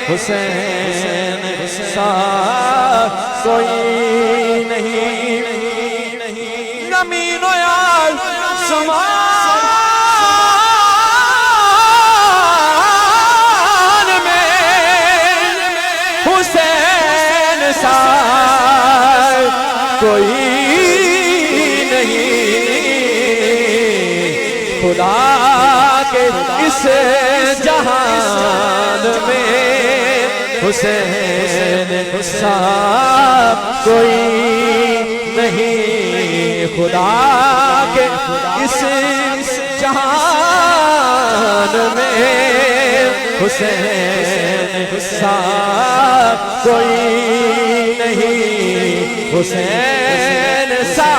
حسین سا کوئی نہیں، زمین و آسمان میں حسین سا کوئی خدا کے اس جہان میں حسین سا کوئی نہیں، خدا کے اس جہان میں حسین سا کوئی نہیں، حسین سا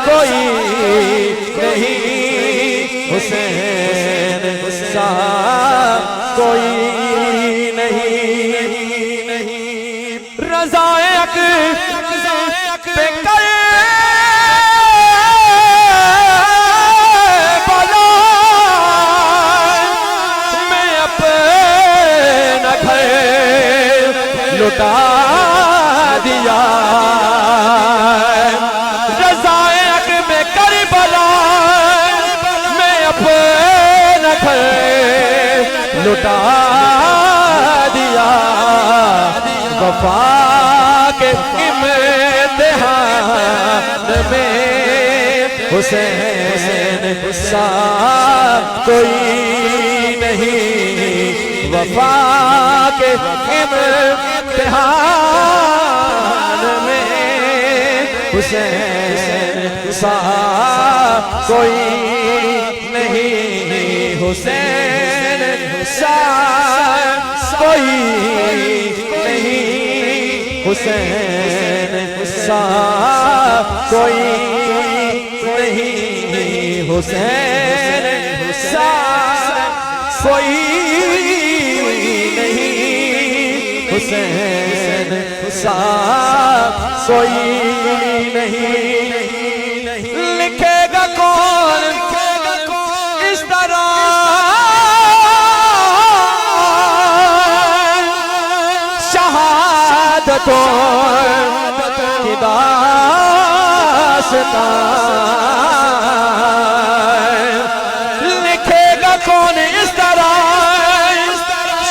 کوئی نہیں، حسین سا کوئی نہیں، رضا پہ کربلا میں اپنا گھر لٹا دیا، رضا پہ کربلا اپنا گھر لٹا دیا، وفا کے امتحان میں حسین سا کوئی نہیں، وفا کے امتحان میں حسین سا کوئی نہیں، حسین سا کوئی نہیں، حسین سا کوئی نہیں، حسین سا کوئی نہیں، حسین سا کوئی نہیں، لکھے گا کون اس طرح شہادتوں کی داستان، لکھے گا کون اس طرح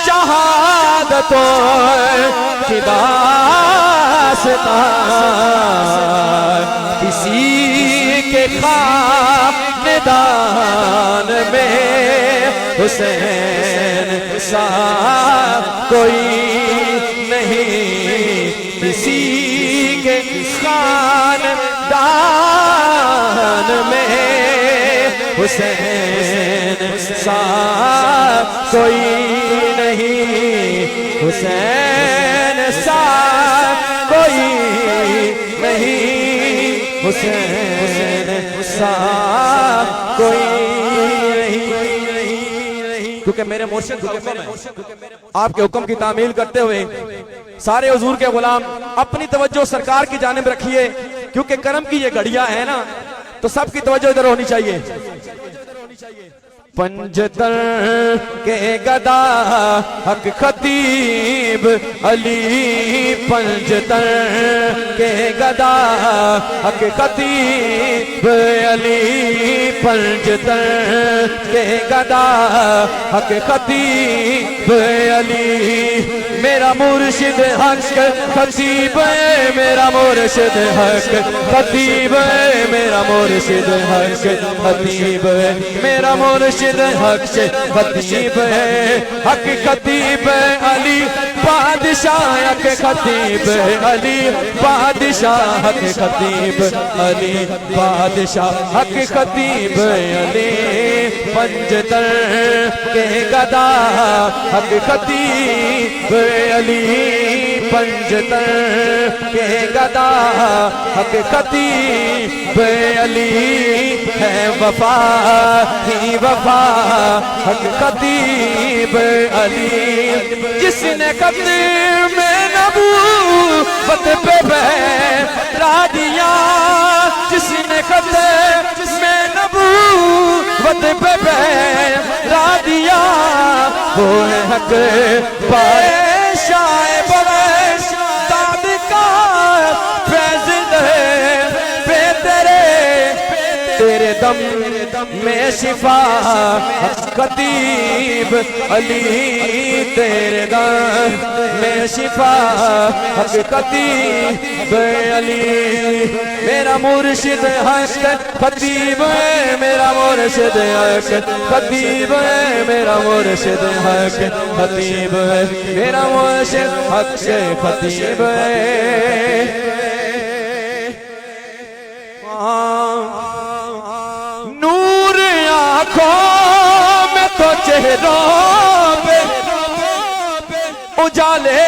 شہادتوں کی داستان، کسی کے خاندان میں حسین سا کوئی نہیں، کسی کے خاندان میں حسین سا کوئی نہیں، حسین سا کوئی نہیں، حسین سا کوئی نہیں، کیونکہ میرے مرشد کا حکم ہے، آپ کے حکم کی تعمیل کرتے ہوئے سارے حضور کے غلام اپنی توجہ سرکار کی جانب رکھیے، کیونکہ کرم کی یہ گھڑیاں ہیں نا تو سب کی توجہ ادھر ہونی چاہیے۔ پنجتر کے گدا حق خطیب علی، پنجتر کے گدا حق خطیب علی، پنجتر کے گدا حق خطیب علی، میرا مرشد حق خطیب ہے، میرا مرشد حق خطیب ہے، میرا مرشد حق خطیب ہے، میرا مرشد حق سے خطیب ہے، حق خطیب علی بادشاہ، حق خطیب علی بادشاہ، حق خطیب علی بادشاہ، حق خطیب علی پنجتر کے گدا حق خطیب علی، پنجتر کے گدا حق خطیب علی، ہے وفا ہی وفا حق خطیب علی، جس نے ختم نبوت پہ بیٹھا دیا، جس نے ختم نبوت پہ بیٹھا دیا، وہ ہے حق پائے بغیر داد کا فیض دے بے تیرے دم میں شفا خطیب علی تیرے دم میں شفا خطیب علی میرا مرشد حق خطیب ہے میرا مرشد حق خطیب ہے میرا مرشد حق خطیب ہے میرا مرشد حق خطیب ہے نور آنکھوں میں تو چہروں پہ اجالے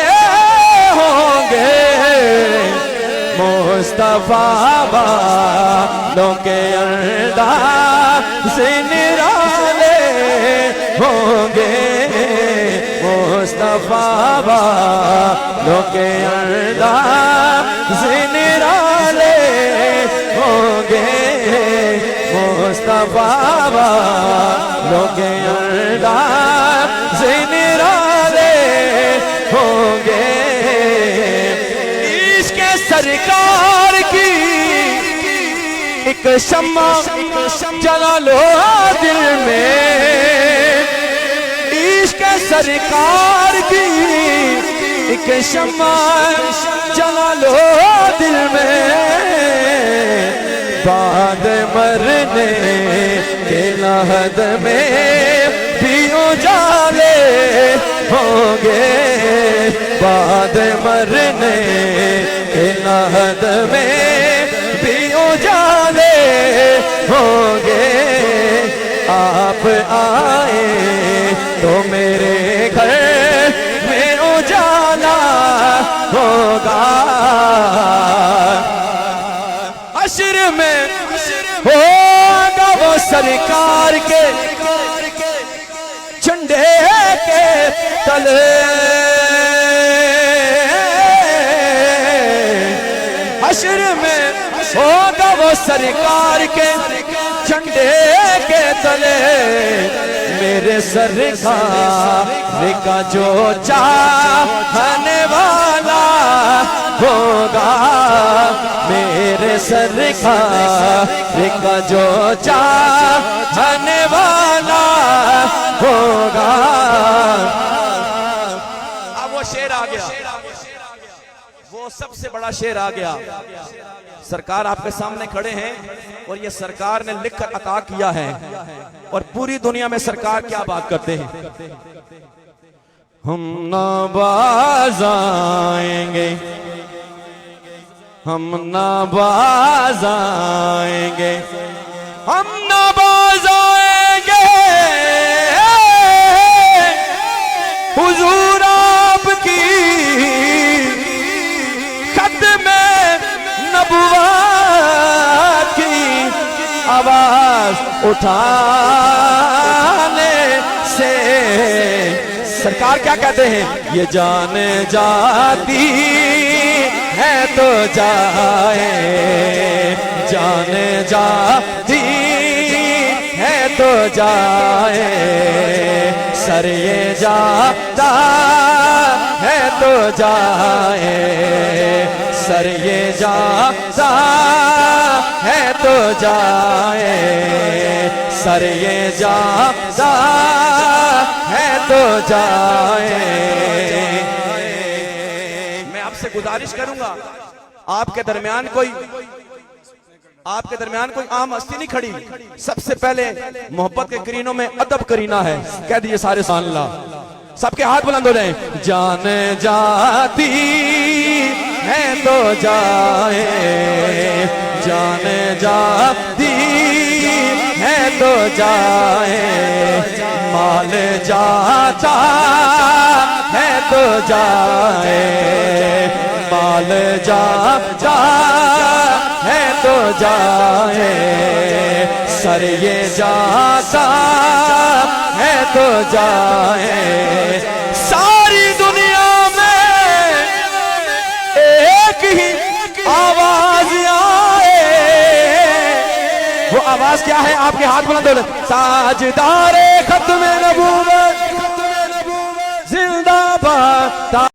ہوں گے مصطفیٰ والوں کے انداز نرالے ہوں گے مصطفیٰ والوں کے انداز نرالے ہوں گے مصطفیٰ والوں کے انداز نرالے ہوں گے عشق سرکار کی ایک شمع جلا لو دل میں عشق سرکار کی ایک شمع جلا لو دل میں بعد مرنے کے لحد میں بھی اجالے ہوں گے بعد مرنے کے لحد میں بھی اجالے ہوں گے آپ آئے تو میرے گھر میں اجالا ہوگا حشر میں ہوگا وہ سرکار کے جھنڈے کے تلے حشر میں ہوگا وہ سرکار کے جھنڈے کے تلے میرے سرکار کا جو چاہنے والا ہوگا میرے سرکار کا جو چاہنے والا ہوگا اب وہ شعر آ گیا وہ سب سے بڑا شعر آ گیا سرکار آپ کے سامنے کھڑے ہیں اور یہ سرکار نے لکھ کر عطا کیا ہے اور پوری دنیا میں سرکار کیا بات کرتے ہیں ہم نہ باز آئیں گے ہم نہ باز آئیں گے ہم نہ باز آئیں گے حضور آپ کی ختم نبوت کی آواز اٹھانے سے سرکار کیا کہتے ہیں یہ جان جاتی ہے تو جائے جان جاتی ہے تو جائے سر یہ جاتا ہے تو جائے سر یہ جاتا ہے تو جائے سر یہ جاتا ہے تو جائے میں آپ سے گزارش کروں گا آپ کے درمیان کوئی عام ہستی نہیں کھڑی سب سے پہلے محبت کے کرینوں میں ادب کرینہ ہے کہہ دیجئے سارے سبحان اللہ سب کے ہاتھ بلند ہو جائیں جان جاتی ہے تو جائے جان جاتی ہے تو جائے مال جاتا ہے تو جائے مال جاتا ہے تو جائے سر یہ جاتا ہے تو جائے ساری دنیا میں ایک ہی آواز آئے وہ آواز کیا ہے آپ کے ہاتھ بلند ہو تاجدار ختم نبوت پاتا